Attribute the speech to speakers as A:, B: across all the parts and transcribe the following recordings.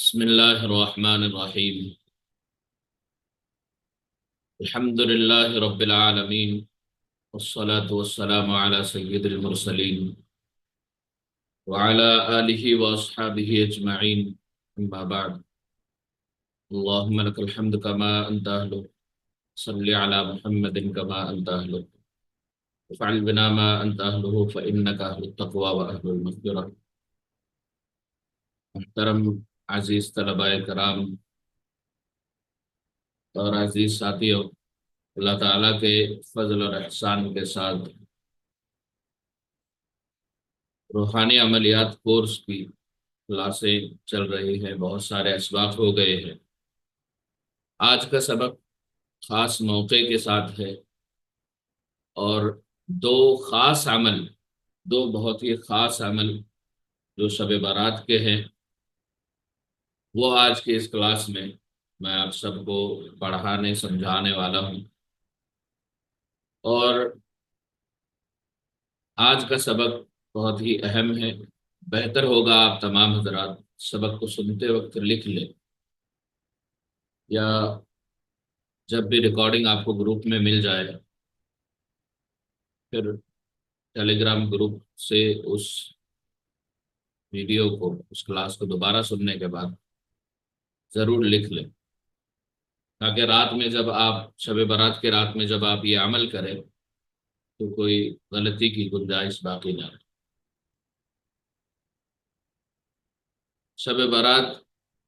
A: بسم الله الرحمن الرحيم. الحمد لله رب العالمين، والصلاة والسلام على سيد المرسلين وعلى آله وأصحابه أجمعين. أما بعد، اللهم لك الحمد كما أنت أهله. صل على محمد كما أنت أهله، وفعل بنا ما أنت أهله، فإنك أهل التقوى وأهل المغفرة. محترم عزیز طلباء کرام اور عزیز ساتھیوں، اللہ تعالیٰ کے فضل اور احسان کے ساتھ روحانی عملیات کورس کی کلاسیں چل رہی ہیں، بہت سارے اسباق ہو گئے ہیں۔ آج کا سبق خاص موقع کے ساتھ ہے اور دو خاص عمل، دو بہت ہی خاص عمل جو شب برات کے ہیں، وہ آج کی اس کلاس میں آپ سب کو پڑھانے سمجھانے والا ہوں۔ اور آج کا سبق بہت ہی اہم ہے۔ بہتر ہوگا آپ تمام حضرات سبق کو سنتے وقت لکھ لیں، یا جب بھی ریکارڈنگ آپ کو گروپ میں مل جائے پھر ٹیلی گرام گروپ سے اس ویڈیو کو، اس کلاس کو دوبارہ سننے کے بعد ضرور لکھ لیں، تاکہ رات میں جب آپ شب برات کے رات میں جب آپ یہ عمل کریں تو کوئی غلطی کی گنجائش باقی نہ رہے۔ شب برات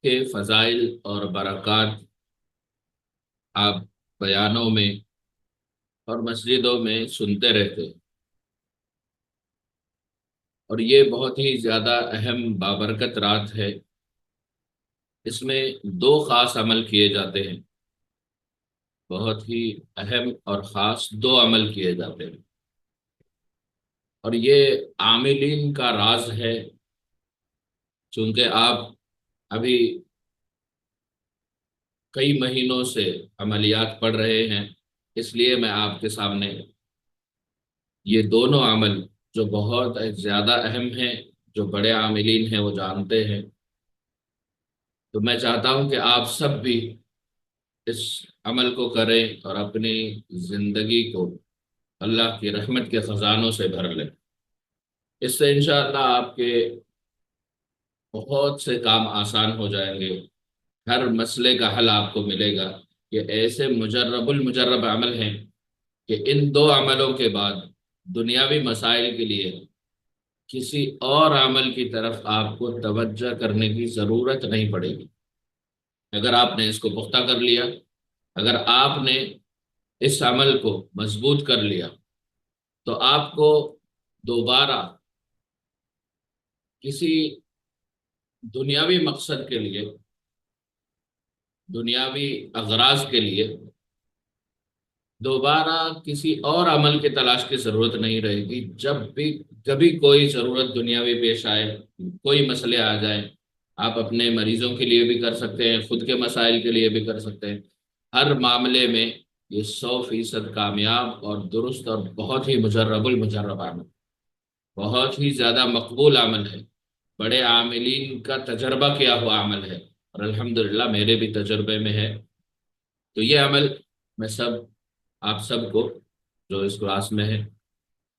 A: کے فضائل اور برکات آپ بیانوں میں اور مسجدوں میں سنتے رہتے، اور یہ بہت ہی زیادہ اہم بابرکت رات ہے۔ اس میں دو خاص عمل کیے جاتے ہیں، بہت ہی اہم اور خاص دو عمل کیے جاتے ہیں، اور یہ عاملین کا راز ہے۔ چونکہ آپ ابھی کئی مہینوں سے عملیات پڑھ رہے ہیں، اس لیے میں آپ کے سامنے یہ دونوں عمل جو بہت زیادہ اہم ہیں، جو بڑے عاملین ہیں وہ جانتے ہیں، تو میں چاہتا ہوں کہ آپ سب بھی اس عمل کو کریں اور اپنی زندگی کو اللہ کی رحمت کے خزانوں سے بھر لیں۔ اس سے انشاءاللہ آپ کے بہت سے کام آسان ہو جائیں گے، ہر مسئلے کا حل آپ کو ملے گا۔ یہ ایسے مجرب المجرب عمل ہیں کہ ان دو عملوں کے بعد دنیاوی مسائل کے لیے کسی اور عمل کی طرف آپ کو توجہ کرنے کی ضرورت نہیں پڑے گی۔ اگر آپ نے اس کو پختہ کر لیا، اگر آپ نے اس عمل کو مضبوط کر لیا، تو آپ کو دوبارہ کسی دنیاوی مقصد کے لیے، دنیاوی اغراض کے لیے دوبارہ کسی اور عمل کی تلاش کی ضرورت نہیں رہے گی۔ جب بھی کبھی کوئی ضرورت دنیاوی پیش آئے، کوئی مسئلے آ جائیں، آپ اپنے مریضوں کے لیے بھی کر سکتے ہیں، خود کے مسائل کے لیے بھی کر سکتے ہیں۔ ہر معاملے میں یہ 100% کامیاب اور درست اور بہت ہی مجرب المجرب عمل، بہت ہی زیادہ مقبول عمل ہے، بڑے عاملین کا تجربہ کیا ہوا عمل ہے، اور الحمدللہ میرے بھی تجربے میں ہے۔ تو یہ عمل میں آپ سب کو جو اس کلاس میں ہے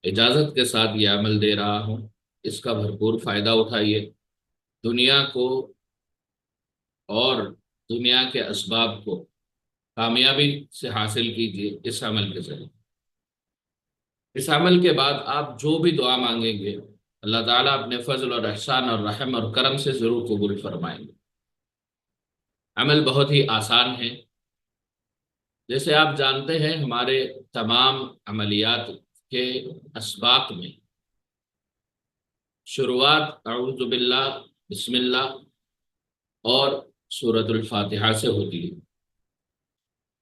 A: اجازت کے ساتھ یہ عمل دے رہا ہوں، اس کا بھرپور فائدہ اٹھائیے۔ دنیا کو اور دنیا کے اسباب کو کامیابی سے حاصل کیجیے اس عمل کے ذریعے۔ اس عمل کے بعد آپ جو بھی دعا مانگیں گے، اللہ تعالیٰ اپنے فضل اور احسان اور رحم اور کرم سے ضرور قبول فرمائیں گے۔ عمل بہت ہی آسان ہے۔ جیسے آپ جانتے ہیں، ہمارے تمام عملیات کے اسباق میں شروعات اعوذ باللہ، بسم اللہ اور سورۃ الفاتحہ سے ہوتی ہے۔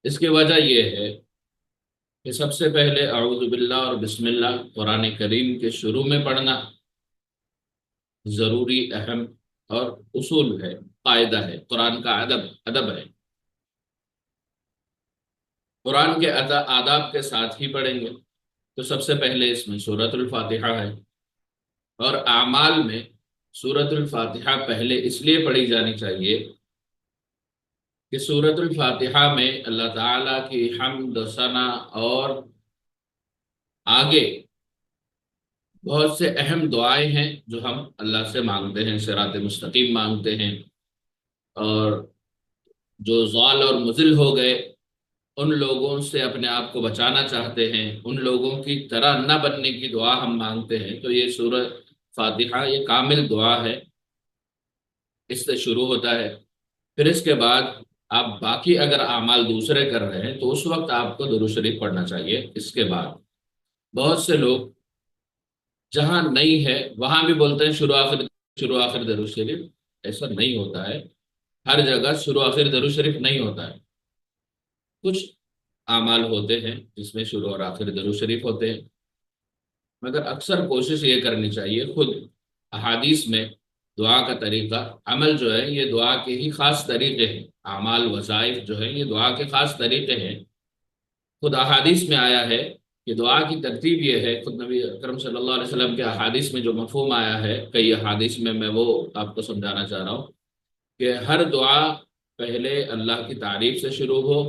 A: اس کی وجہ یہ ہے کہ سب سے پہلے اعوذ باللہ اور بسم اللہ قرآن کریم کے شروع میں پڑھنا ضروری، اہم اور اصول ہے، قاعدہ ہے، قرآن کا ادب ہے۔ قرآن کے آداب کے ساتھ ہی پڑھیں گے، تو سب سے پہلے اس میں سورۃ الفاتحہ ہے، اور اعمال میں سورۃ الفاتحہ پہلے اس لیے پڑھی جانی چاہیے کہ سورۃ الفاتحہ میں اللہ تعالیٰ کی حمد و ثنا اور آگے بہت سے اہم دعائیں ہیں جو ہم اللہ سے مانگتے ہیں، صراط مستقیم مانگتے ہیں، اور جو ضال اور مضل ہو گئے ان لوگوں سے اپنے آپ کو بچانا چاہتے ہیں، ان لوگوں کی طرح نہ بننے کی دعا ہم مانگتے ہیں، تو یہ سورہ فاتحہ یہ کامل دعا ہے، اس سے شروع ہوتا ہے۔ پھر اس کے بعد آپ باقی اگر اعمال دوسرے کر رہے ہیں تو اس وقت آپ کو درود شریف پڑھنا چاہیے۔ اس کے بعد بہت سے لوگ جہاں نہیں ہے وہاں بھی بولتے ہیں شروع آخر درود شریف، ایسا نہیں ہوتا ہے، ہر جگہ شروع آخر درود شریف نہیں ہوتا ہے، کچھ اعمال ہوتے ہیں جس میں شروع اور آخر درود شریف ہوتے ہیں، مگر اکثر کوشش یہ کرنی چاہیے خود احادیث میں دعا کا طریقہ عمل جو ہے یہ دعا کے ہی خاص طریقے ہیں، اعمال وظائف جو ہیں یہ دعا کے خاص طریقے ہیں، خود احادیث میں آیا ہے کہ دعا کی ترتیب یہ ہے، خود نبی اکرم صلی اللہ علیہ وسلم کے احادیث میں جو مفہوم آیا ہے کئی احادیث میں وہ آپ کو سمجھانا چاہ رہا ہوں کہ ہر دعا پہلے اللہ کی تعریف سے شروع ہو،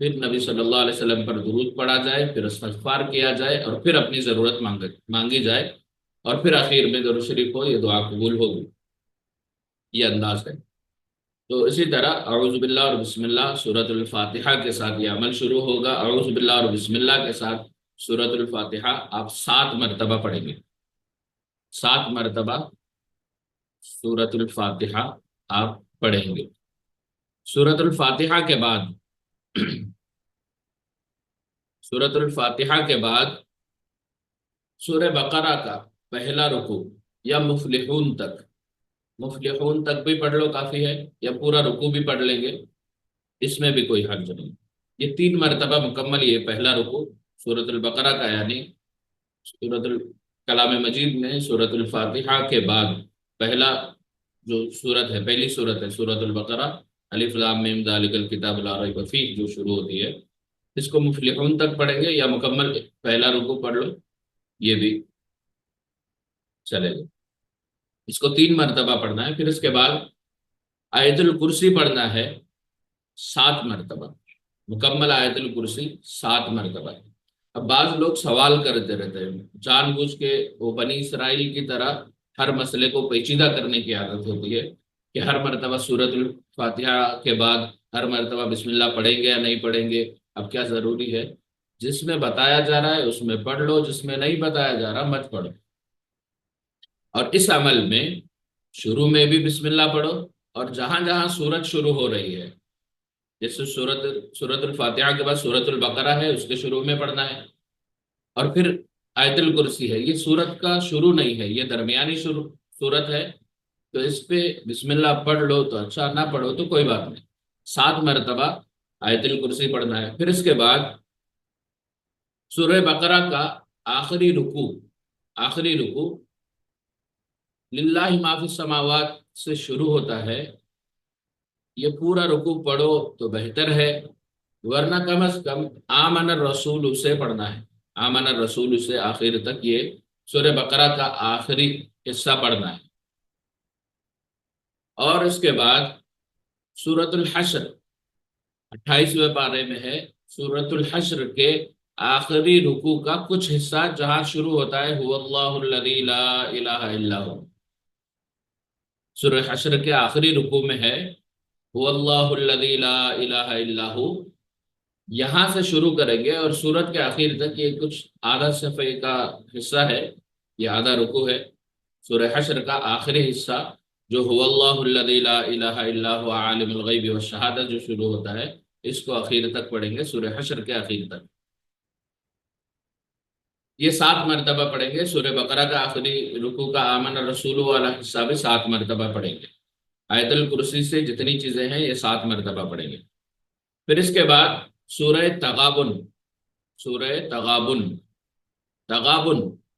A: پھر نبی صلی اللہ علیہ وسلم پر درود پڑھا جائے، پھر استغفار کیا جائے، اور پھر اپنی ضرورت مانگی جائے، اور پھر آخر میں درود شریف ہو، یہ دعا قبول ہوگی، یہ انداز ہے۔ تو اسی طرح اعوذ باللہ اور بسم اللہ سورۃ الفاتحہ کے ساتھ یہ عمل شروع ہوگا، اعوذ باللہ اور بسم اللہ کے ساتھ سورۃ الفاتحہ آپ 7 مرتبہ پڑھیں گے، 7 مرتبہ سورۃ الفاتحہ آپ پڑھیں گے۔ سورۃ الفاتحہ کے بعد سورۃ الفاتحہ کے بعد سورہ بقرہ کا پہلا رکوع یا مفلحون تک بھی پڑھ لو کافی ہے، یا پورا رکوع بھی پڑھ لیں گے، اس میں بھی کوئی حرج نہیں۔ یہ 3 مرتبہ مکمل، یہ پہلا رکوع سورۃ البقرہ کا، یعنی سورۃ کلام مجید میں سورۃ الفاتحہ کے بعد پہلا جو سورت ہے، پہلی سورت ہے سورۃ البقرہ، الف لام میم ذالک الکتاب لا ریب فیہ جو شروع ہوتی ہے، اس کو مفلحون تک پڑھیں گے یا مکمل پہلا رکوع پڑھ لو، یہ بھی چلے گا۔ اس کو 3 مرتبہ پڑھنا ہے، پھر اس کے بعد آیت الکرسی پڑھنا ہے 7 مرتبہ، مکمل آیت الکرسی 7 مرتبہ۔ اب بعض لوگ سوال کرتے رہتے ہیں، جان بوجھ کے وہ بنی اسرائیل کی طرح ہر مسئلے کو پیچیدہ کرنے کی عادت ہوتی ہے کہ ہر مرتبہ سورۃ الفاتحہ کے بعد ہر مرتبہ بسم اللہ پڑھیں گے یا نہیں پڑھیں گے، اب کیا ضروری ہے؟ جس میں بتایا جا رہا ہے اس میں پڑھ لو، جس میں نہیں بتایا جا رہا مت پڑھو۔ اور اس عمل میں شروع میں بھی بسم اللہ پڑھو، اور جہاں جہاں سورت شروع ہو رہی ہے، جیسے سورت الفاتحہ کے بعد سورت البقرہ ہے اس کے شروع میں پڑھنا ہے، اور پھر آیت الکرسی ہے، یہ سورت کا شروع نہیں ہے، یہ درمیانی سورت ہے، تو اس پہ بسم اللہ پڑھ لو تو اچھا، نہ پڑھو تو کوئی بات نہیں۔ 7 مرتبہ آیت الکرسی پڑھنا ہے، پھر اس کے بعد سورہ بقرہ کا آخری رکوع للہ ما فی السماوات سے شروع ہوتا ہے، یہ پورا رکوع پڑھو تو بہتر ہے، ورنہ کم از کم آمن الرسول سے پڑھنا ہے، آمن الرسول سے آخر تک یہ سورہ بقرہ کا آخری حصہ پڑھنا ہے۔ اور اس کے بعد سورۃ الحشر 28ویں پارے میں ہے، سورۃ الحشر کے آخری رکوع کا کچھ حصہ جہاں شروع ہوتا ہے هو اللہ الذی لا الہ الا هو، سورہ حشر کے آخری رکوع میں ہے هو اللہ الذی لا الہ الا هو، یہاں سے شروع کریں گے اور سورت کے آخر تک یہ کچھ آدھا صفحے کا حصہ ہے، یہ آدھا رکوع ہے، سورہ حشر کا آخری حصہ جو هو اللہ الذی لا الہ الا هو عالم الغیب والشہادہ جو شروع ہوتا ہے، اس کو آخر تک پڑھیں گے، سورہ حشر کے آخر تک۔ یہ 7 مرتبہ پڑھیں گے، سورہ بقرہ کا آخری رکوع کا آمن الرسول والا حصہ بھی 7 مرتبہ پڑھیں گے، آیت الکرسی سے جتنی چیزیں ہیں یہ 7 مرتبہ پڑھیں گے۔ پھر اس کے بعد سورہ تغابن، سورہ تغابن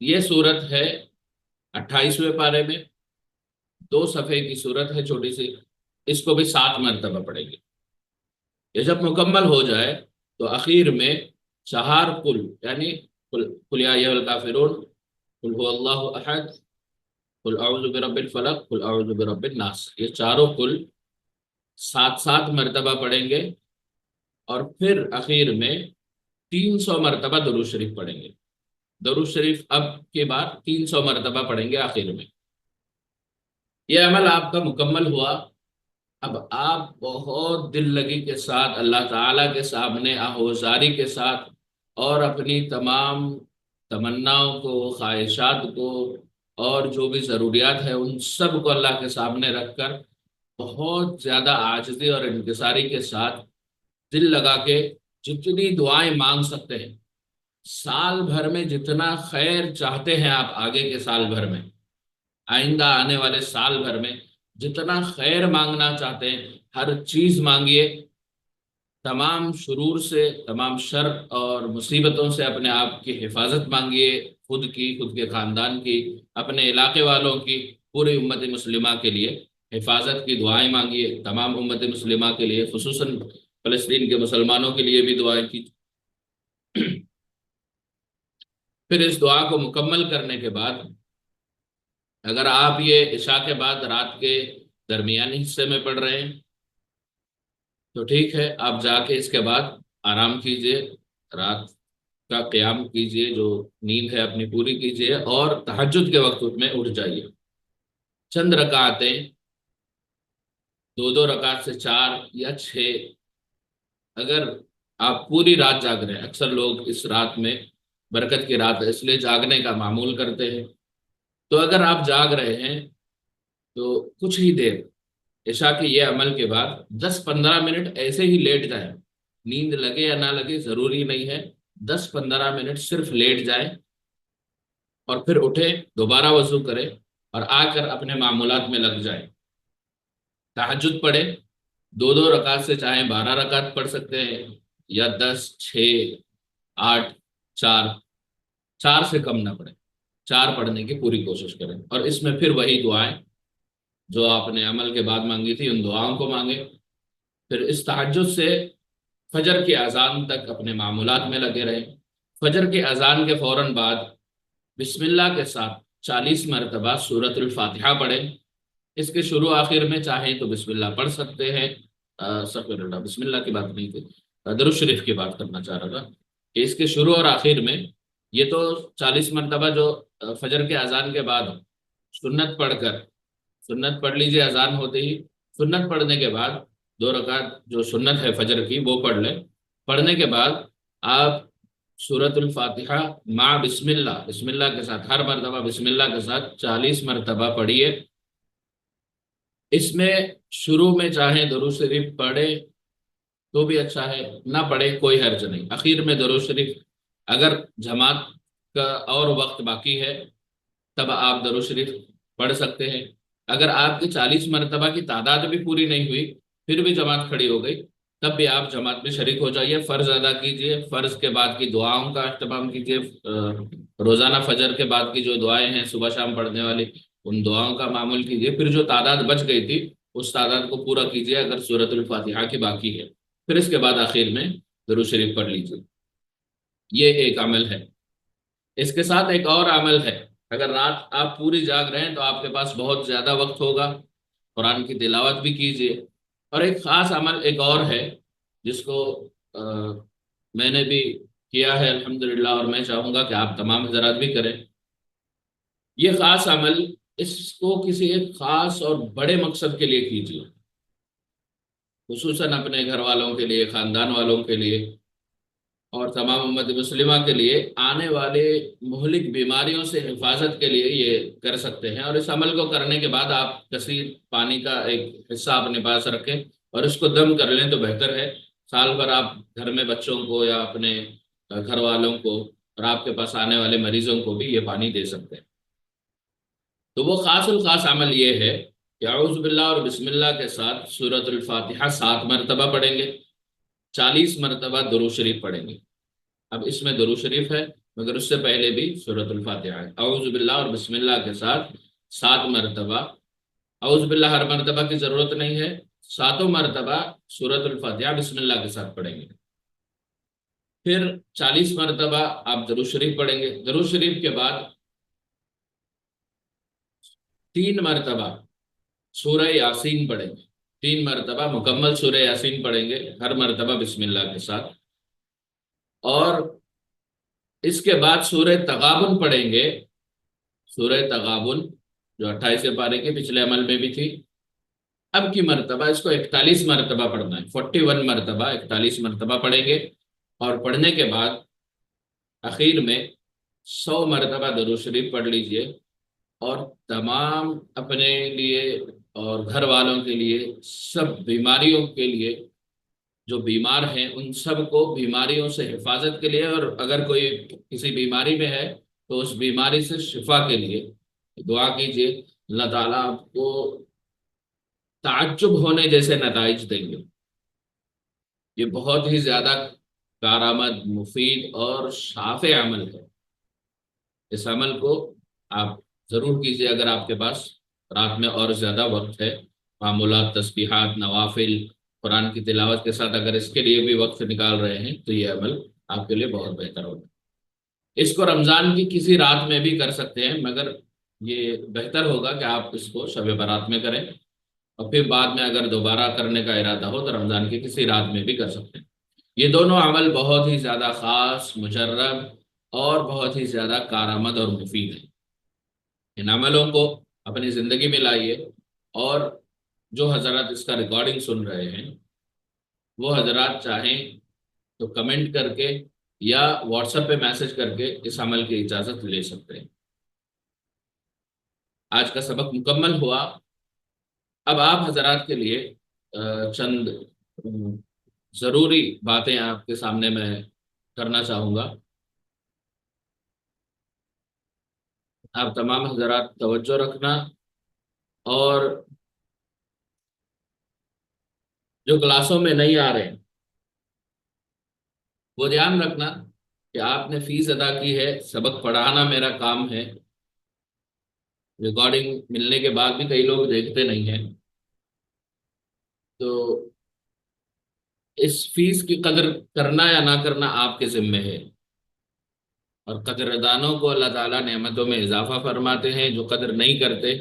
A: یہ سورت ہے 28ویں پارے میں، 2 صفحے کی سورت ہے چھوٹی سی، اس کو بھی 7 مرتبہ پڑھیں گے۔ یہ جب مکمل ہو جائے تو اخیر میں 4 قل، یعنی قل یا ایھا الکافرون، قل هو اللہ احد، قل اعوذ برب الفلق، قل اعوذ برب الناس، یہ چاروں کل 7 7 مرتبہ پڑھیں گے، اور پھر اخیر میں 300 مرتبہ درود شریف پڑھیں گے۔ درود شریف اب کے بعد 300 مرتبہ پڑھیں گے آخر میں۔ یہ عمل آپ کا مکمل ہوا۔ اب آپ بہت دل لگی کے ساتھ اللہ تعالیٰ کے سامنے آہوزاری کے ساتھ، اور اپنی تمام تمناؤں کو، خواہشات کو، اور جو بھی ضروریات ہے ان سب کو اللہ کے سامنے رکھ کر بہت زیادہ عاجزی اور انکساری کے ساتھ دل لگا کے جتنی دعائیں مانگ سکتے ہیں، سال بھر میں جتنا خیر چاہتے ہیں آپ آگے کے سال بھر میں، آئندہ آنے والے سال بھر میں جتنا خیر مانگنا چاہتے ہیں ہر چیز مانگیے۔ تمام شرور سے، تمام شر اور مصیبتوں سے اپنے آپ کی حفاظت مانگیے، خود کی، خود کے خاندان کی، اپنے علاقے والوں کی، پوری امت مسلمہ کے لیے حفاظت کی دعائیں مانگیے۔ تمام امت مسلمہ کے لیے، خصوصاً فلسطین کے مسلمانوں کے لیے بھی دعائیں کی۔ پھر اس دعا کو مکمل کرنے کے بعد اگر آپ یہ عشاء کے بعد رات کے درمیانی حصے میں پڑھ رہے ہیں تو ٹھیک ہے، آپ جا کے اس کے بعد آرام کیجئے، رات کا قیام کیجئے، جو نیند ہے اپنی پوری کیجئے، اور تہجد کے وقت میں اٹھ جائیے۔ چند رکعتیں، 2 2 رکعت سے 4 یا 6، اگر آپ پوری رات جاگ رہے ہیں، اکثر لوگ اس رات میں برکت کی رات ہے اس لیے جاگنے کا معمول کرتے ہیں، تو اگر آپ جاگ رہے ہیں تو کچھ ہی دیر عشاء کے یہ عمل کے بعد 10 15 منٹ ایسے ہی لیٹ جائیں، نیند لگے یا نہ لگے ضروری نہیں ہے، 10 15 منٹ صرف لیٹ جائیں، اور پھر اٹھے، دوبارہ وضو کریں، اور آ کر اپنے معمولات میں لگ جائیں۔ تہجد پڑھیں، 2 2 رکعت سے چاہیں 12 رکعت پڑھ سکتے ہیں، یا 10 6 8 4، 4 سے کم نہ پڑھیں، 4 پڑھنے کی پوری کوشش کریں، اور اس میں پھر وہی دعائیں جو آپ نے عمل کے بعد مانگی تھی ان دعاؤں کو مانگے۔ پھر اس تہجد سے فجر کی اذان تک اپنے معمولات میں لگے رہیں۔ فجر کی اذان کے فوراً بعد بسم اللہ کے ساتھ 40 مرتبہ سورۃ الفاتحہ پڑھیں۔ اس کے شروع آخر میں چاہیں تو بسم اللہ پڑھ سکتے ہیں، استغفر اللہ، بسم اللہ کی بات نہیں تھی، درود شریف کی بات کرنا چاہ رہا تھا کہ اس کے شروع اور آخر میں یہ تو 40 مرتبہ جو فجر کے اذان کے بعد سنت پڑھ کر، سنت پڑھ لیجئے اذان ہوتے ہی، سنت پڑھنے کے بعد 2 رکعت جو سنت ہے فجر کی وہ پڑھ لیں۔ پڑھنے کے بعد آپ سورۃ الفاتحہ مع بسم اللہ، بسم اللہ کے ساتھ، ہر مرتبہ بسم اللہ کے ساتھ 40 مرتبہ پڑھیے۔ اس میں شروع میں چاہیں درود شریف پڑھے تو بھی اچھا ہے، نہ پڑھے کوئی حرج نہیں، اخیر میں درود شریف اگر جماعت کا اور وقت باقی ہے تب آپ درود شریف پڑھ سکتے ہیں۔ اگر آپ کی 40 مرتبہ کی تعداد بھی پوری نہیں ہوئی، پھر بھی جماعت کھڑی ہو گئی، تب بھی آپ جماعت میں شریک ہو جائیے، فرض ادا کیجئے، فرض کے بعد کی دعاؤں کا اہتمام کیجئے، روزانہ فجر کے بعد کی جو دعائیں ہیں صبح شام پڑھنے والی ان دعاؤں کا معمول کیجئے، پھر جو تعداد بچ گئی تھی اس تعداد کو پورا کیجئے اگر سورۃ الفاتحہ کی باقی ہے، پھر اس کے بعد آخر میں درود شریف پڑھ لیجئے۔ یہ ایک عمل ہے۔ اس کے ساتھ ایک اور عمل ہے، اگر رات آپ پوری جاگ رہے ہیں تو آپ کے پاس بہت زیادہ وقت ہوگا، قرآن کی تلاوت بھی کیجیے۔ اور ایک خاص عمل ایک اور ہے جس کو میں نے بھی کیا ہے الحمدللہ، اور میں چاہوں گا کہ آپ تمام حضرات بھی کریں۔ یہ خاص عمل اس کو کسی ایک خاص اور بڑے مقصد کے لیے کیجیے، خصوصاً اپنے گھر والوں کے لیے، خاندان والوں کے لیے، اور تمام امت مسلمہ کے لیے آنے والے مہلک بیماریوں سے حفاظت کے لیے یہ کر سکتے ہیں۔ اور اس عمل کو کرنے کے بعد آپ کثیر پانی کا ایک حصہ اپنے پاس رکھیں اور اس کو دم کر لیں تو بہتر ہے۔ سال بھر آپ گھر میں بچوں کو یا اپنے گھر والوں کو اور آپ کے پاس آنے والے مریضوں کو بھی یہ پانی دے سکتے ہیں۔ تو وہ خاص الخاص عمل یہ ہے کہ اعوذ باللہ اور بسم اللہ کے ساتھ سورۃ الفاتحہ 7 مرتبہ پڑھیں گے، 40 مرتبہ درود شریف پڑھیں گے۔ اب اس میں درود شریف ہے مگر اس سے پہلے بھی سورۃ الفاتحہ ہے۔ اعوذ باللہ اور بسم اللہ کے ساتھ 7 مرتبہ، اعوذ باللہ ہر مرتبہ کی ضرورت نہیں ہے، 7 مرتبہ سورۃ الفاتحہ بسم اللہ کے ساتھ پڑھیں گے۔ پھر 40 مرتبہ آپ درود شریف پڑھیں گے۔ درود شریف کے بعد 3 مرتبہ سورہ یاسین پڑھیں گے، 3 مرتبہ مکمل سورہ یاسین پڑھیں گے، ہر مرتبہ بسم اللہ کے ساتھ۔ اور اس کے بعد سورہ تغابن پڑھیں گے، سورہ تغابن جو 28 پارے کے پچھلے عمل میں بھی تھی۔ اب کی مرتبہ اس کو 41 مرتبہ پڑھنا ہے، 41 مرتبہ، 41 مرتبہ پڑھیں گے۔ اور پڑھنے کے بعد اخیر میں 100 مرتبہ درود شریف پڑھ لیجئے، اور تمام اپنے لیے اور گھر والوں کے لیے، سب بیماریوں کے لیے، جو بیمار ہیں ان سب کو بیماریوں سے حفاظت کے لیے، اور اگر کوئی کسی بیماری میں ہے تو اس بیماری سے شفا کے لیے دعا کیجیے۔ اللہ تعالیٰ آپ کو تعجب ہونے جیسے نتائج دیں گے۔ یہ بہت ہی زیادہ کارآمد، مفید اور شافع عمل ہے۔ اس عمل کو آپ ضرور کیجیے اگر آپ کے پاس رات میں اور زیادہ وقت ہے، معمولات، تسبیحات، نوافل، قرآن کی تلاوت کے ساتھ اگر اس کے لیے بھی وقت نکال رہے ہیں تو یہ عمل آپ کے لیے بہت بہتر ہوگا۔ اس کو رمضان کی کسی رات میں بھی کر سکتے ہیں، مگر یہ بہتر ہوگا کہ آپ اس کو شب برات میں کریں، اور پھر بعد میں اگر دوبارہ کرنے کا ارادہ ہو تو رمضان کی کسی رات میں بھی کر سکتے ہیں۔ یہ دونوں عمل بہت ہی زیادہ خاص، مجرب اور بہت ہی زیادہ کارآمد اور مفید ہیں۔ ان عملوں کو اپنی زندگی میں لائیے، اور جو حضرات اس کا ریکارڈنگ سن رہے ہیں وہ حضرات چاہیں تو کمنٹ کر کے یا واٹس ایپ پہ میسج کر کے اس عمل کی اجازت لے سکتے ہیں۔ آج کا سبق مکمل ہوا۔ اب آپ حضرات کے لیے چند ضروری باتیں آپ کے سامنے میں کرنا چاہوں گا۔ آپ تمام حضرات توجہ رکھنا، اور جو کلاسوں میں نہیں آ رہے ہیں وہ دھیان رکھنا کہ آپ نے فیس ادا کی ہے، سبق پڑھانا میرا کام ہے۔ ریکارڈنگ ملنے کے بعد بھی کئی لوگ دیکھتے نہیں ہیں، تو اس فیس کی قدر کرنا یا نہ کرنا آپ کے ذمے ہے۔ اور قدر دانوں کو اللہ تعالیٰ نعمتوں میں اضافہ فرماتے ہیں، جو قدر نہیں کرتے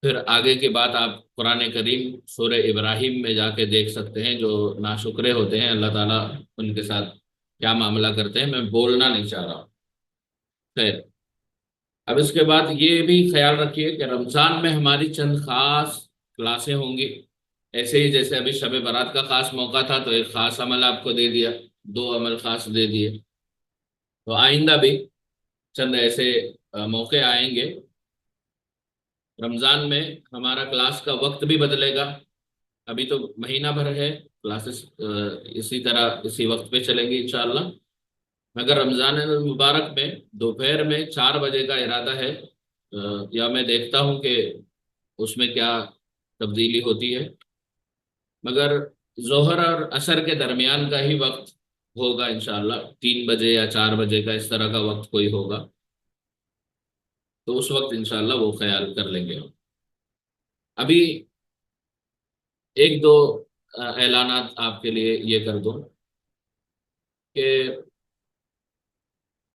A: پھر آگے کی بات آپ قرآن کریم سورہ ابراہیم میں جا کے دیکھ سکتے ہیں۔ جو ناشکرے ہوتے ہیں اللہ تعالیٰ ان کے ساتھ کیا معاملہ کرتے ہیں، میں بولنا نہیں چاہ رہا ہوں۔ خیر، اب اس کے بعد یہ بھی خیال رکھیے کہ رمضان میں ہماری چند خاص کلاسیں ہوں گی۔ ایسے ہی جیسے ابھی شب برات کا خاص موقع تھا تو ایک خاص عمل آپ کو دے دیا، 2 عمل خاص دے دیے، تو آئندہ بھی چند ایسے موقع آئیں گے۔ رمضان میں ہمارا کلاس کا وقت بھی بدلے گا۔ ابھی تو مہینہ بھر ہے، کلاسز اسی طرح اسی وقت پہ چلیں گی انشاءاللہ، مگر رمضان المبارک میں دوپہر میں 4 بجے کا ارادہ ہے، یا میں دیکھتا ہوں کہ اس میں کیا تبدیلی ہوتی ہے، مگر ظہر اور عصر کے درمیان کا ہی وقت ہوگا انشاءاللہ، 3 بجے یا 4 بجے کا اس طرح کا وقت کوئی ہوگا، تو اس وقت انشاءاللہ وہ خیال کر لیں گے ہم۔ ابھی ایک دو اعلانات آپ کے لیے یہ کر دوں کہ